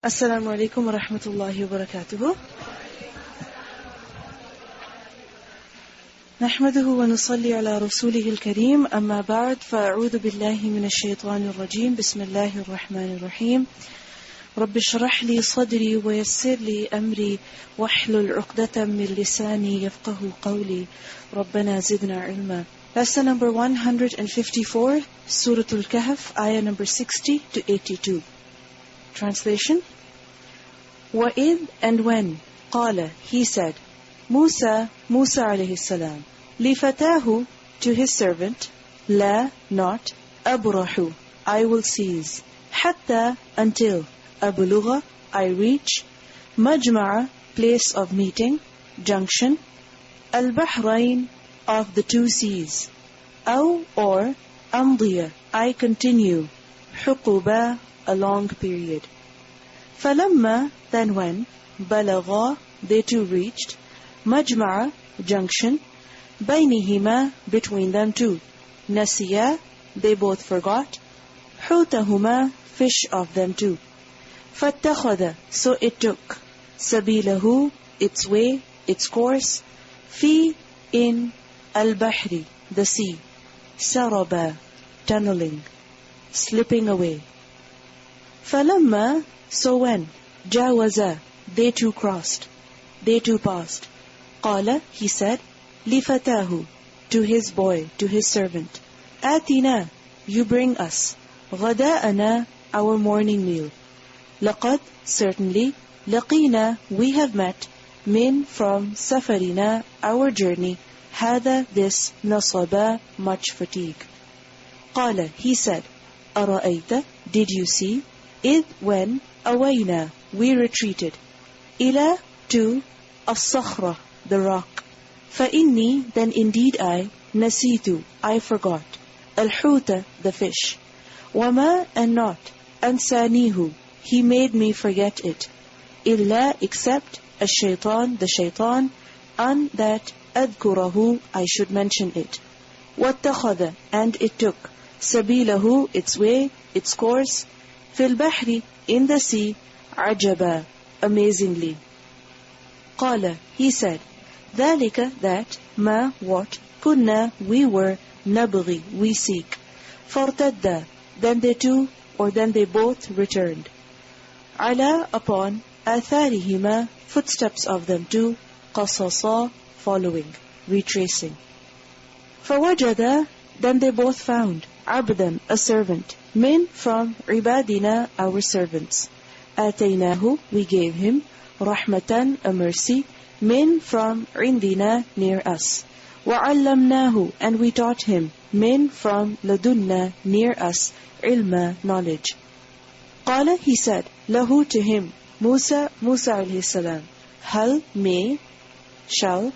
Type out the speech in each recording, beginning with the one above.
Assalamu alaikum wa rahmatullahi wa barakatuhu. نحمده ونصلي على رسوله الكريم أما بعد فأعوذ بالله من الشيطان الرجيم بسم الله الرحمن الرحيم رب اشرح لي صدري ويسر لي أمري واحلل عقدة من لساني يفقه قولي ربنا زدنا علما. Lesson number 154, Surah Al-Kahf, ayah number 60 to 82. Translation. وَإِذْ and when, قَالَ he said, Musa alayhi salam, لِفَتَاهُ to his servant, لَا not, أَبْرَحُ I will cease, حَتَّى until, أَبْلُغَ I reach, مَجْمَعَ place of meeting, junction, الْبَحْرَيْن of the two seas, أو or, أَمْضِيَ I continue, حُقُبَ a long period. فَلَمَّا then when, بَلَغَا they two reached, مَجْمَعَ junction, بَيْنِهِمَا between them two, نَسِيَا they both forgot, حُوتَهُمَا fish of them two. فَاتَّخَذَ so it took, سَبِيلَهُ its way, its course, فِي in الْبَحْرِ the sea, سَرَبًا tunneling, slipping away. فَلَمَّا so when, جَاوَزَا they two crossed, they two passed, قَالَ he said, لِفَتَاهُ to his boy, to his servant, آتِنَا you bring us, غَدَاءَنَا our morning meal, لَقَدْ certainly, لَقِينَا we have met, min from safarina our journey, هذا this, نَصَبًا much fatigue. قَالَ he said, أَرَأَيْتَ did you see, إِذْ when, أَوَيْنَا we retreated, إِلَى to, الصَّخْرَةِ the rock, فَإِنِّي then indeed I, نَسِيتُ I forgot, الْحُوتَ the fish, وَمَا and not, أَنْسَانِيهُ he made me forget it, إِلَّا except, الشَّيْطَان the shaitan, أَنْ that, أَذْكُرَهُ I should mention it, وَاتَّخَذَ and it took, سَبِيلَهُ its way, its course, فِي الْبَحْرِ in the sea, عَجَبًا amazingly. قَالَ he said, ذَلِكَ that, مَا what, كُنَّا we were, نَبْغِي we seek, فَارْتَدَّا then they two, or then they both returned, عَلَى upon, آثَارِهِمَا footsteps of them two, قَصَصًا following, retracing. فَوَجَدَا then they both found, عَبْدًا a servant, min from عِبَادِنَا our servants, آتَيْنَاهُ we gave him, رَحْمَةً a mercy, min from عِنْدِنَا near us, وَعَلَّمْنَاهُ and we taught him, min from لَدُنَّا near us, عِلْمًا knowledge. قَالَ he said, له to him, Musa alayhi salam, هل may, shall,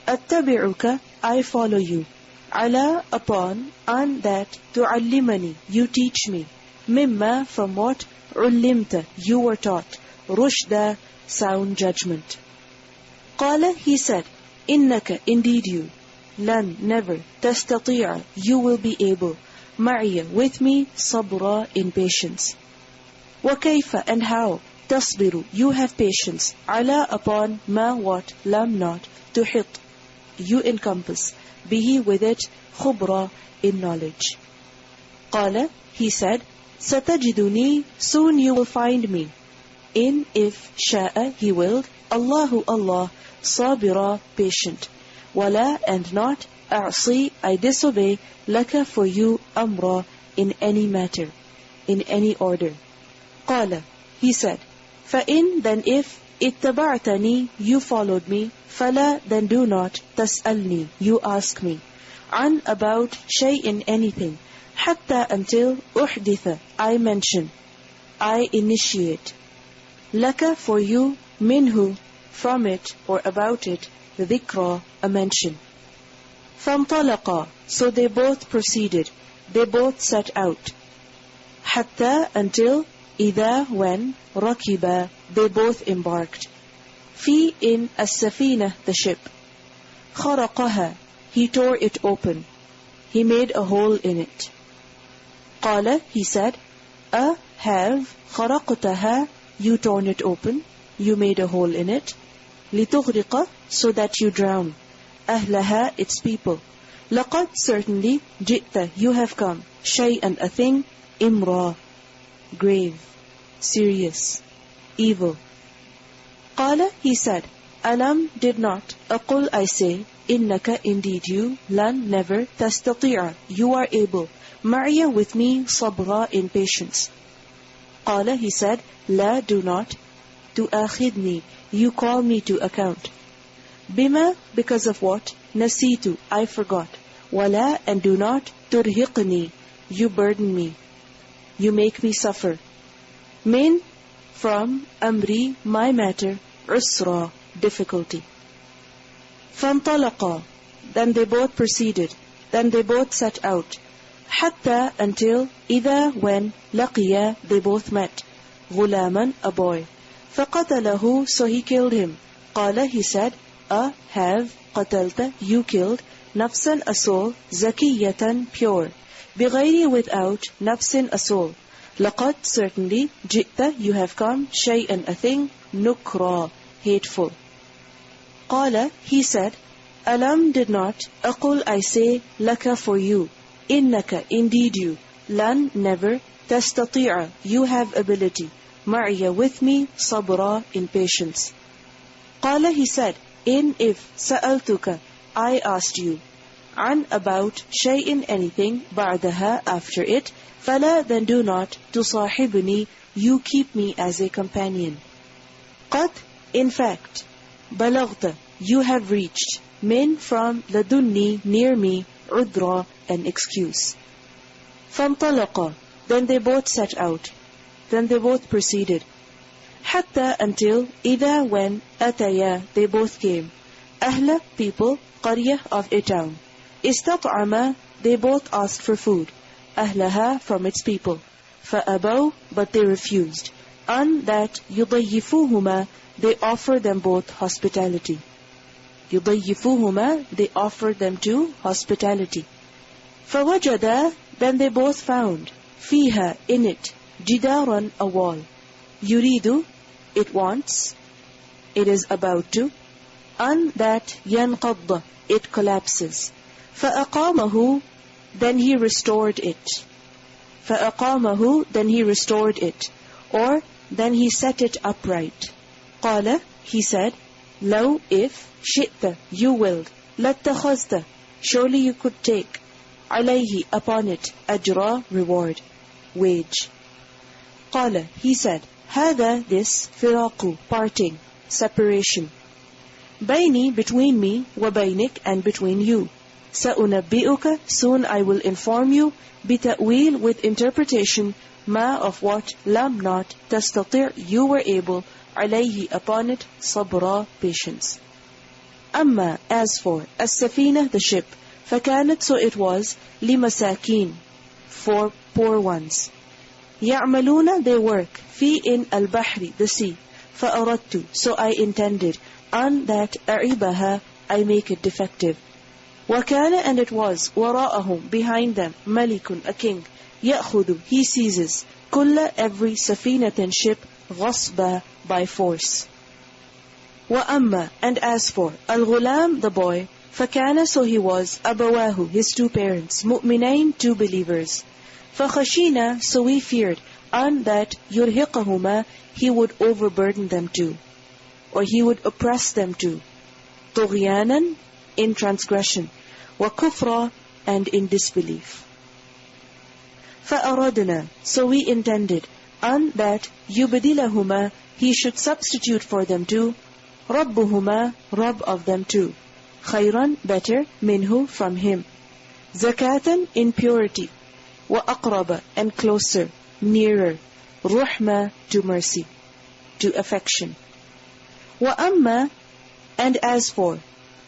أَتَّبِعُكَ I follow you, عَلَى upon, and that, تُعَلِّمَنِي you teach me, مِمَّا from what, عُلِّمْتَ you were taught, رُشْدًا sound judgment. قَالَ he said, إِنَّكَ indeed you, لَن never, تَسْتَطِيعَ you will be able, مَعِيَ with me, صَبْرًا in patience. وَكَيْفَ and how, تَصْبِرُ you have patience, عَلَى upon, مَا what, لَمْ not, تُحِطْ you encompass, bihi with it, khubra in knowledge. قال he said, satajiduni soon you will find me, in if sha'a he willed, Allahu Allah, sabira patient, wala and not, a'si I disobey, laka for you, amra in any matter, in any order. قال he said, فَإِن then if, اتبعتني you followed me, فَلَا then do not, تسألني you ask me, عن about شيء anything, حتى until أحدث I mention, I initiate, لك for you, منه from it or about it, ذكرى a mention. فانطلقا so they both proceeded, they both set out, حتى until, إذا when, ركبا they both embarked, في in السفينة the ship, خرقها he tore it open, he made a hole in it. قال he said, have خرقتها you torn it open, you made a hole in it. لِتُغْرِقَ, so that you drown. أَهْلَهَا, its people. لَقَدْ, certainly, جِئْتَ, you have come. شَيْئًا, a thing. إِمْرَى, grave, serious, evil. قَالَ, he said, أَلَمْ, did not. أَقُلْ, I say, إِنَّكَ, indeed you, لَن, never, تَسْتَطِيعَ, you are able. مَعِيَ, with me, صَبْرًا, in patience. قَالَ, he said, لَا, do not. تُؤَاخِذْنِي, you call me to account. بِمَا, because of what? نَسِيتُ, I forgot. وَلَا, and do not. تُرْهِقْنِي, you burden me. You make me suffer. Min, from. Amri, my matter. Usra, difficulty. فَانْطَلَقَا, then they both proceeded. Then they both set out. حَتَّى, until. إِذَا, when. لَقِيَا, they both met. غُلَامًا, a boy. فَقَتَلَهُ, so he killed him. قَالَ, he said, have, قَتَلْتَ, you killed, نَفْسًا, a soul, زَكِيَّةً, pure, بِغَيْرِ, without, نَفْسٍ, a soul. لَقَدْ, certainly, جِئْتَ, you have come, شَيْئًا, a thing, نُكْرًا, hateful. قَالَ, he said, أَلَمْ, did not, أَقُلْ, I say, لَكَ, for you, إِنَّكَ, indeed you, لَن, never, تَسْتَطِيعَ, you have ability, مَعِيَ, with me, صَبْرًا, in patience. قَالَ, he said, in, if, سَأَلْتُكَ, I asked you, عن, about, شَيْءٍ, anything, بَعْدَهَا, after it, فَلَا, then do not, تُصَاحِبْنِي, you keep me as a companion. قَدْ, in fact, بَلَغْتَ, you have reached, min, from, لَدُنِّي, near me, عُذْرًا, an excuse. فَانْطَلَقَا, then they both set out. Then they both proceeded. حَتَّى, until, إِذَا, when, أَتَيَا, they both came. أَهْلَ, people, قَرْيَةً, of a town. إِسْتَطْعَمَا, they both asked for food. أَهْلَهَا, from its people. فَأَبَوْا, but they refused. أَنْ, that, يُضَيِّفُوهُمَا, they offered them both hospitality. يُضَيِّفُوهُمَا, they offered them to hospitality. فَوَجَدَا, then they both found. فِيهَا, in it. جِدَارًا, a wall. يُرِيدُ, it wants. It is about to. أَنْ, that, يَنْقَضَّ, it collapses. فَأَقَامَهُ, then he restored it. فَأَقَامَهُ, then he restored it. Or, then he set it upright. قَالَ, he said, لَوْ, if, شِئْتَ, you willed, لَاتَّخَذْتَ, surely you could take, عَلَيْهِ, upon it, أَجْرًا, reward, wage. قَالَ, he said, هَذَا, this, فِرَاقُ, parting, separation. بَيْنِي, between me, وَبَيْنِكَ, and between you. سَأُنَبِّئُكَ, soon I will inform you, بِتَأْوِيل, with interpretation, مَا, of what, لَمْ, not, تَسْتَطِعْ, you were able, عَلَيْهِ, upon it, صَبْرًا, patience. أَمَّا, as for, السَّفِينَةِ, the ship, فَكَانَتْ, so it was, لِمَسَاكِينَ, for poor ones. يَعْمَلُونَ, they work, فِي, in, الْبَحْرِ, the sea. فَأَرَدْتُ, so I intended, أَنْ, that, أَعِبَهَا, I make it defective. وَكَانَ, and it was, وَرَاءَهُمْ, behind them, مَلِكٌ, a king, يَأْخُذُ, he seizes, كُلَّ, every, سَفِينَةٍ, ship, غَصْبًا, by force. وَأَمَّا, and as for, الْغُلَامِ, the boy, فَكَانَ, so he was, أَبَوَاهُ, his two parents, مُؤْمِنَيْن, two believers. فَخَشِينَا, so we feared, أَنْ, that, يُرْهِقَهُمَا, he would overburden them too, or he would oppress them too. طُغْيَانًا, in transgression. وَكُفْرًا, and in disbelief. فَأَرَدْنَا, so we intended, أَنْ, that, يُبْدِلَهُمَا, he should substitute for them too, رَبُّهُمَا, Rabb of them too, خَيْرًا, better, minhu, from him, zakatan, in purity, وَأَقْرَبَ, and closer, nearer, ruhma, to mercy, to affection. وَأَمَّا, and as for,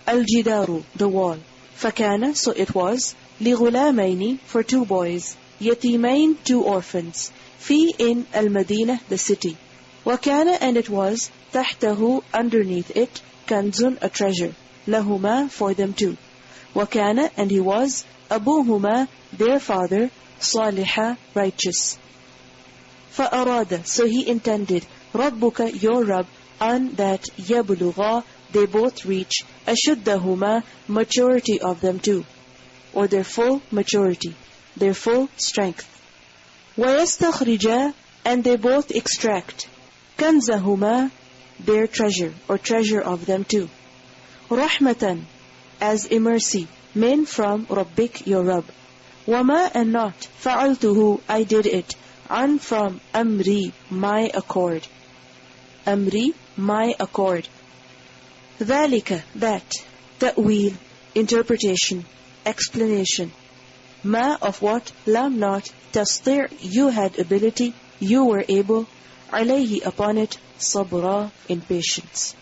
الْجِدَارُ, the wall, فَكَانَ, so it was, لِغُلَامَيْنِ, for two boys, يَتِيمَيْن, two orphans, فِي, in, الْمَدِينَةِ, the city. وَكَانَ, and it was, تَحْتَهُ, underneath it, كَنْزٌ, a treasure, لَهُمَا, for them too. وَكَانَ, and he was, أَبُوهُمَا, their father, صَالِحًا, righteous. فأراد, so he intended, ربك, your Rabb, an that يبلغا, they both reach, أشدهما, maturity of them too, or their full maturity, their full strength. ويستخرجا, and they both extract, كنزهما, their treasure, or treasure of them too. رحمة, as a mercy, min, from, ربك, your Rabb. وما, and not, فعلته, I did it, an, from, amri, my accord. Amri, my accord. ذلك, that, ta'wil, interpretation, explanation. Ma, of what, lam, not, tastir, you had ability, you were able, alayhi, upon it, sabra, in patience.